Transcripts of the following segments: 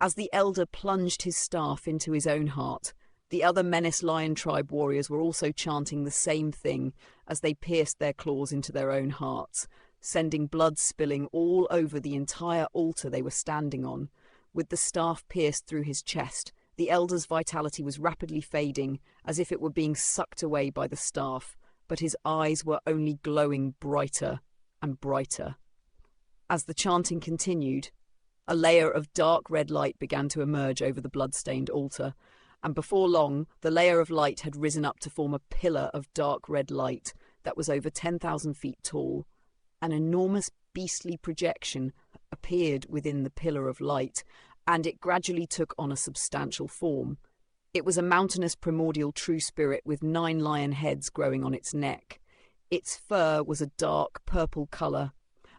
As the elder plunged his staff into his own heart, the other Menace Lion Tribe warriors were also chanting the same thing as they pierced their claws into their own hearts, sending blood spilling all over the entire altar they were standing on. With the staff pierced through his chest, the elder's vitality was rapidly fading, as if it were being sucked away by the staff, but his eyes were only glowing brighter and brighter. As the chanting continued, a layer of dark red light began to emerge over the blood-stained altar, and before long, the layer of light had risen up to form a pillar of dark red light that was over 10,000 feet tall. An enormous beastly projection appeared within the pillar of light, and it gradually took on a substantial form. It was a mountainous primordial true spirit with 9 lion heads growing on its neck. Its fur was a dark purple colour,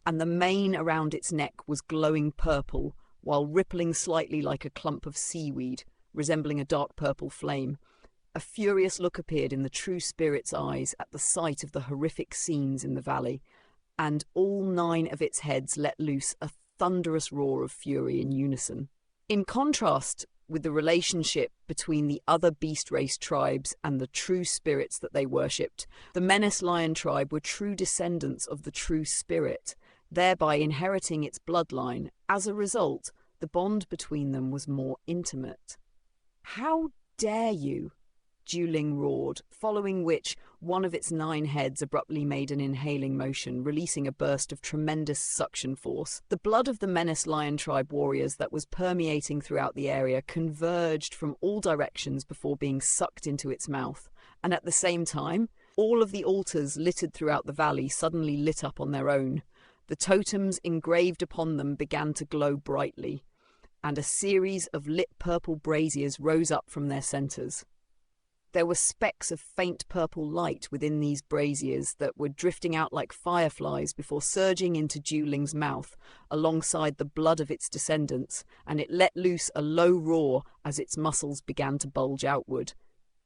and the mane around its neck was glowing purple, while rippling slightly like a clump of seaweed, resembling a dark purple flame. A furious look appeared in the true spirit's eyes at the sight of the horrific scenes in the valley, and all 9 of its heads let loose a thunderous roar of fury in unison. In contrast with the relationship between the other beast race tribes and the true spirits that they worshipped, the Menace Lion Tribe were true descendants of the true spirit, thereby inheriting its bloodline. As a result, the bond between them was more intimate. "How dare you?" Juling roared, following which one of its 9 heads abruptly made an inhaling motion, releasing a burst of tremendous suction force. The blood of the Menace Lion Tribe warriors that was permeating throughout the area converged from all directions before being sucked into its mouth, and at the same time, all of the altars littered throughout the valley suddenly lit up on their own. The totems engraved upon them began to glow brightly, and a series of lit purple braziers rose up from their centers. There were specks of faint purple light within these braziers that were drifting out like fireflies before surging into Juling's mouth alongside the blood of its descendants, and it let loose a low roar as its muscles began to bulge outward.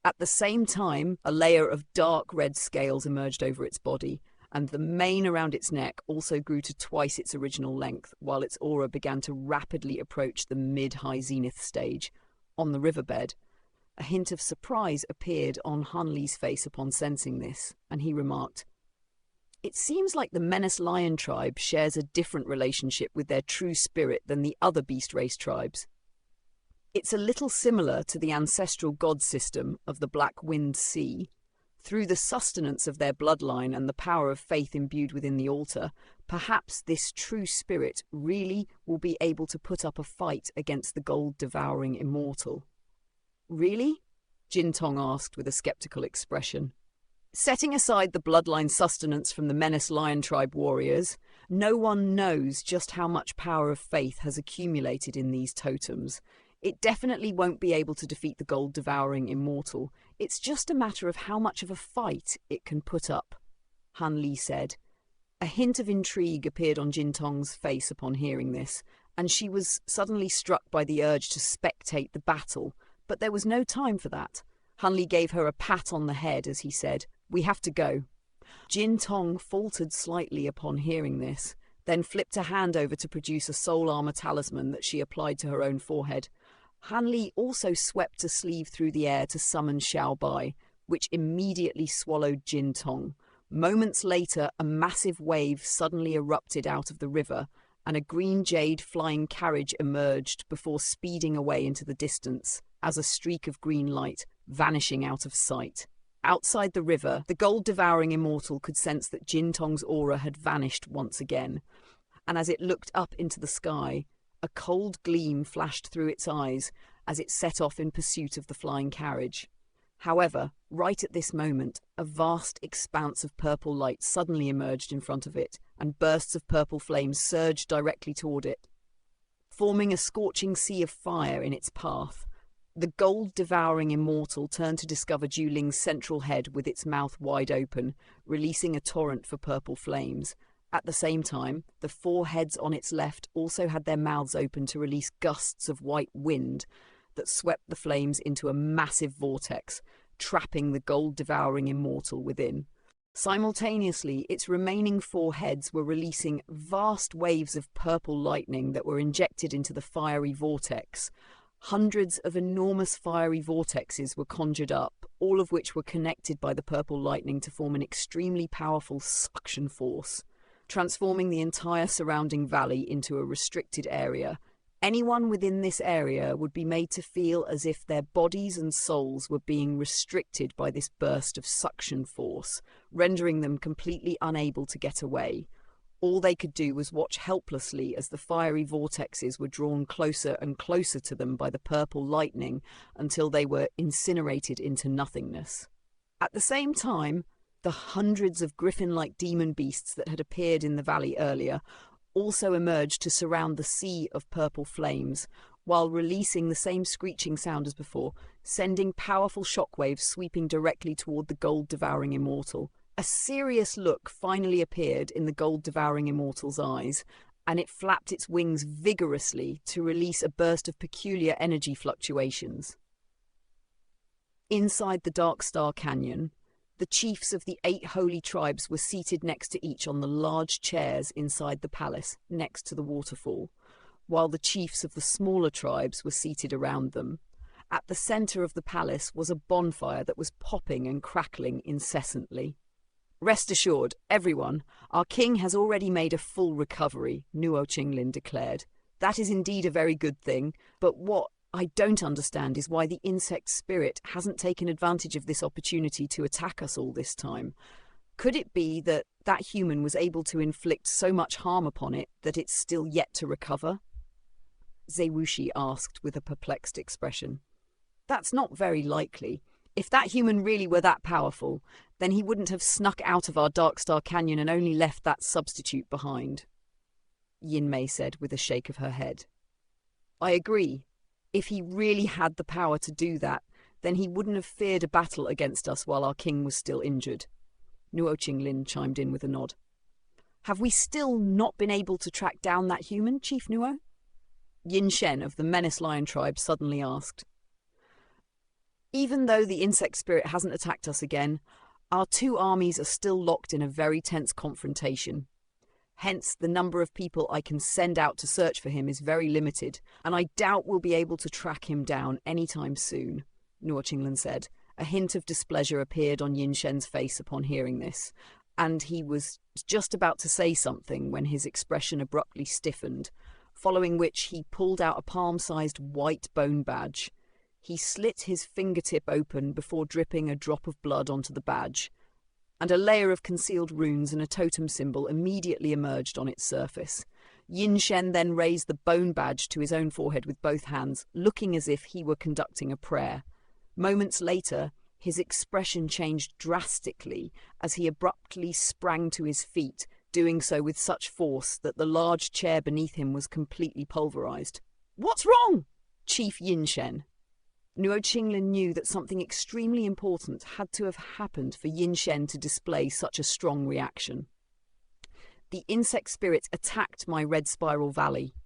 At the same time, a layer of dark red scales emerged over its body, and the mane around its neck also grew to twice its original length, while its aura began to rapidly approach the mid-high zenith stage. On the riverbed, a hint of surprise appeared on Han Li's face upon sensing this, and he remarked, "It seems like the Menace Lion Tribe shares a different relationship with their true spirit than the other beast race tribes. It's a little similar to the ancestral god system of the Black Wind Sea. Through the sustenance of their bloodline and the power of faith imbued within the altar, perhaps this true spirit really will be able to put up a fight against the gold-devouring Immortal." "Really?" Jin Tong asked with a skeptical expression. Setting aside the bloodline sustenance from the Menace Lion Tribe warriors, no one knows just how much power of faith has accumulated in these totems. It definitely won't be able to defeat the gold-devouring Immortal. It's just a matter of how much of a fight it can put up, Han Li said. A hint of intrigue appeared on Jin Tong's face upon hearing this, and she was suddenly struck by the urge to spectate the battle. But there was no time for that. Han Li gave her a pat on the head as he said, "We have to go." Jin Tong faltered slightly upon hearing this, then flipped a hand over to produce a soul armor talisman that she applied to her own forehead. Han Li also swept a sleeve through the air to summon Xiao Bai, which immediately swallowed Jin Tong. Moments later, a massive wave suddenly erupted out of the river, and a green jade flying carriage emerged before speeding away into the distance as a streak of green light, vanishing out of sight. Outside the river, the gold-devouring Immortal could sense that Jin Tong's aura had vanished once again, and as it looked up into the sky, a cold gleam flashed through its eyes as it set off in pursuit of the flying carriage. However, right at this moment, a vast expanse of purple light suddenly emerged in front of it, and bursts of purple flames surged directly toward it, forming a scorching sea of fire in its path. The gold-devouring Immortal turned to discover Juling's central head with its mouth wide open, releasing a torrent for purple flames. At the same time, the 4 heads on its left also had their mouths open to release gusts of white wind that swept the flames into a massive vortex, trapping the gold-devouring Immortal within. Simultaneously, its remaining 4 heads were releasing vast waves of purple lightning that were injected into the fiery vortex. Hundreds of enormous fiery vortexes were conjured up, all of which were connected by the purple lightning to form an extremely powerful suction force, transforming the entire surrounding valley into a restricted area. Anyone within this area would be made to feel as if their bodies and souls were being restricted by this burst of suction force, rendering them completely unable to get away. All they could do was watch helplessly as the fiery vortexes were drawn closer and closer to them by the purple lightning until they were incinerated into nothingness. At the same time, the hundreds of griffin-like demon beasts that had appeared in the valley earlier also emerged to surround the sea of purple flames, while releasing the same screeching sound as before, sending powerful shockwaves sweeping directly toward the gold-devouring Immortal. A serious look finally appeared in the gold-devouring Immortal's eyes, and it flapped its wings vigorously to release a burst of peculiar energy fluctuations. Inside the Dark Star Canyon, the chiefs of the 8 holy tribes were seated next to each on the large chairs inside the palace next to the waterfall, while the chiefs of the smaller tribes were seated around them. At the center of the palace was a bonfire that was popping and crackling incessantly. "Rest assured, everyone, our king has already made a full recovery," Nuo Qinglin declared. "That is indeed a very good thing, but what I don't understand is why the insect spirit hasn't taken advantage of this opportunity to attack us all this time. Could it be that that human was able to inflict so much harm upon it that it's still yet to recover?" Zewushi asked with a perplexed expression. "That's not very likely. If that human really were that powerful, then he wouldn't have snuck out of our Dark Star Canyon and only left that substitute behind," Yin Mei said with a shake of her head. "I agree. If he really had the power to do that, then he wouldn't have feared a battle against us while our king was still injured," Nuo Qinglin chimed in with a nod. "Have we still not been able to track down that human, Chief Nuo?" Yin Shen of the Menace Lion tribe suddenly asked. "Even though the insect spirit hasn't attacked us again, our 2 armies are still locked in a very tense confrontation. Hence, the number of people I can send out to search for him is very limited, and I doubt we'll be able to track him down anytime soon," Nuo Qinglin said. A hint of displeasure appeared on Yin Shen's face upon hearing this, and he was just about to say something when his expression abruptly stiffened, following which he pulled out a palm-sized white bone badge. He slit his fingertip open before dripping a drop of blood onto the badge, and a layer of concealed runes and a totem symbol immediately emerged on its surface. Yin Shen then raised the bone badge to his own forehead with both hands, looking as if he were conducting a prayer. Moments later, his expression changed drastically as he abruptly sprang to his feet, doing so with such force that the large chair beneath him was completely pulverized. "What's wrong, Chief Yin Shen?" Nuo Qinglin knew that something extremely important had to have happened for Yin Shen to display such a strong reaction. "The insect spirit attacked my Red Spiral Valley,"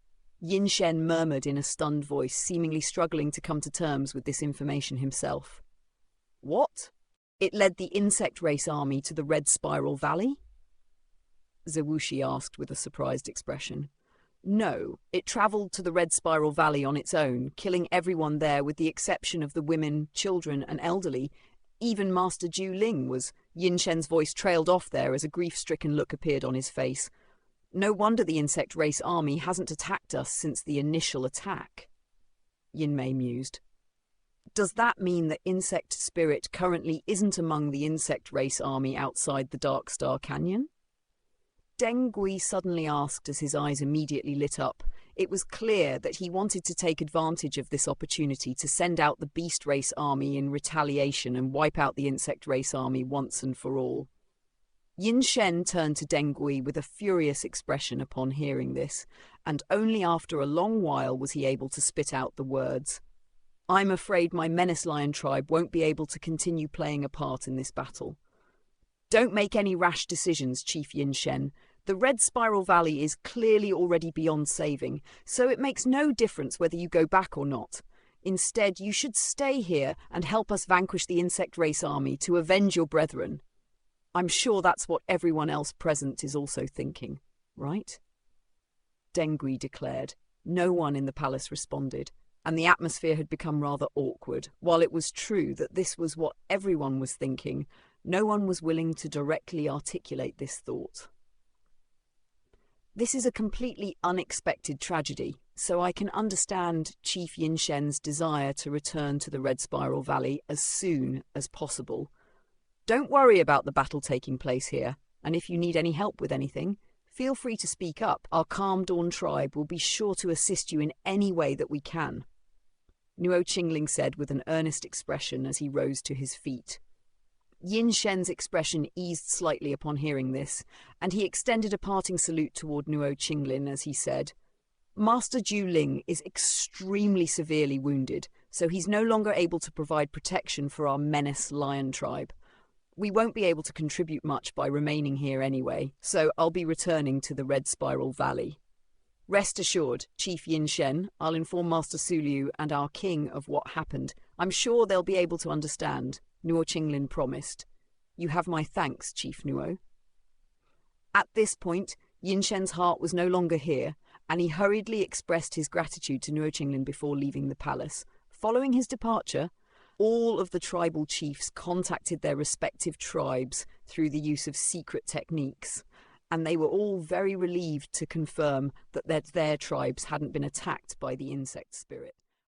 Yin Shen murmured in a stunned voice, seemingly struggling to come to terms with this information himself. "What? It led the insect race army to the Red Spiral Valley?" Zewushi asked with a surprised expression. "No, it travelled to the Red Spiral Valley on its own, killing everyone there with the exception of the women, children, and elderly. Even Master Ju Ling was—" Yin Shen's voice trailed off there as a grief-stricken look appeared on his face. "No wonder the insect race army hasn't attacked us since the initial attack," Yin Mei mused. "Does that mean that insect spirit currently isn't among the insect race army outside the Dark Star Canyon?" Deng Gui suddenly asked as his eyes immediately lit up. It was clear that he wanted to take advantage of this opportunity to send out the beast race army in retaliation and wipe out the insect race army once and for all. Yin Shen turned to Deng Gui with a furious expression upon hearing this, and only after a long while was he able to spit out the words, "I'm afraid my Menace Lion tribe won't be able to continue playing a part in this battle. Don't make any rash decisions, Chief Yin Shen. The Red Spiral Valley is clearly already beyond saving, so it makes no difference whether you go back or not. Instead, you should stay here and help us vanquish the insect race army to avenge your brethren." I'm sure that's what everyone else present is also thinking, right? Dengui declared. No one in the palace responded, and the atmosphere had become rather awkward. While it was true that this was what everyone was thinking, no one was willing to directly articulate this thought. This is a completely unexpected tragedy, so I can understand Chief Xianxia's desire to return to the Red Spiral Valley as soon as possible. Don't worry about the battle taking place here, and if you need any help with anything, feel free to speak up. Our Calm Dawn tribe will be sure to assist you in any way that we can, Nuo Qingling said with an earnest expression as he rose to his feet. Yin Shen's expression eased slightly upon hearing this, and he extended a parting salute toward Nuo Qingling as he said, Master Ju Ling is extremely severely wounded, so he's no longer able to provide protection for our menace lion tribe. We won't be able to contribute much by remaining here anyway, so I'll be returning to the Red Spiral Valley. Rest assured, Chief Yin Shen, I'll inform Master Su Liu and our king of what happened. I'm sure they'll be able to understand, Nuo Qingling promised. You have my thanks, Chief Nuo. At this point, Yin Shen's heart was no longer here, and he hurriedly expressed his gratitude to Nuo Qingling before leaving the palace. Following his departure, all of the tribal chiefs contacted their respective tribes through the use of secret techniques, and they were all very relieved to confirm that their tribes hadn't been attacked by the insect spirit.